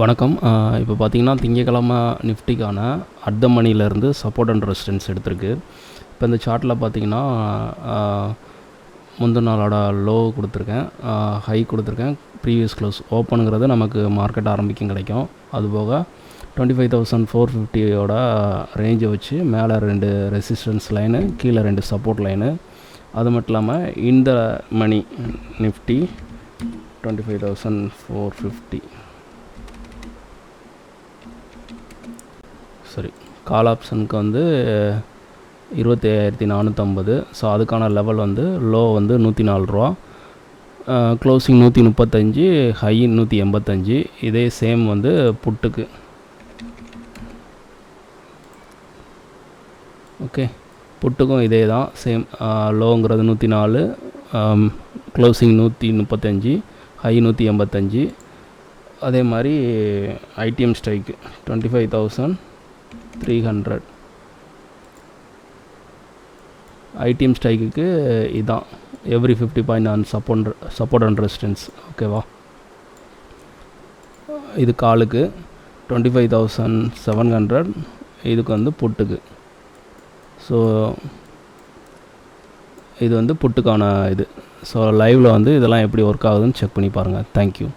வணக்கம். இப்போ பார்த்தீங்கன்னா திங்கக்கிழமை நிஃப்டிக்கான அட் த மணிலேருந்து சப்போர்ட் அண்ட் ரெசிஸ்டன்ஸ் எடுத்திருக்கு. இப்போ இந்த சார்ட்டில் பார்த்தீங்கன்னா முந்தின நாளோட லோ கொடுத்துருக்கேன், ஹை கொடுத்துருக்கேன், ப்ரீவியஸ் க்ளோஸ் ஓப்பனுங்கிறது நமக்கு மார்க்கெட் ஆரம்பிக்கும் கிடைக்கும். அதுபோக 25,450 ரேஞ்சை வச்சு மேலே 2 ரெசிஸ்டன்ஸ் லைனு, கீழே 2 சப்போர்ட் லைனு. அது மட்டும் இல்லாமல் இந்த மணி நிஃப்டி 25,450 சரி, கால் ஆப்ஷனுக்கு வந்து 25,450. ஸோ அதுக்கான லெவல் வந்து லோ வந்து 104 ரூபா, க்ளோசிங் 135, ஹை 185. இதே சேம் வந்து புட்டுக்கு. ஓகே, புட்டுக்கும் இதே தான் சேம். லோங்கிறது 104, closing 135, high 185. அதே மாதிரி ஐடிஎம் ஸ்ட்ரைக்கு 25,300. ஐடிஎம் ஸ்ட்ரைக்குக்கு இதுதான் every 50 point on support and resistance. ஓகேவா? இது காலுக்கு 25,700, இதுக்கு வந்து புட்டுக்கு. ஸோ இது வந்து புட்டுக்கான இது. ஸோ லைவில் வந்து இதெல்லாம் எப்படி ஒர்க் ஆகுதுன்னு செக் பண்ணி பாருங்கள். தேங்க்யூ.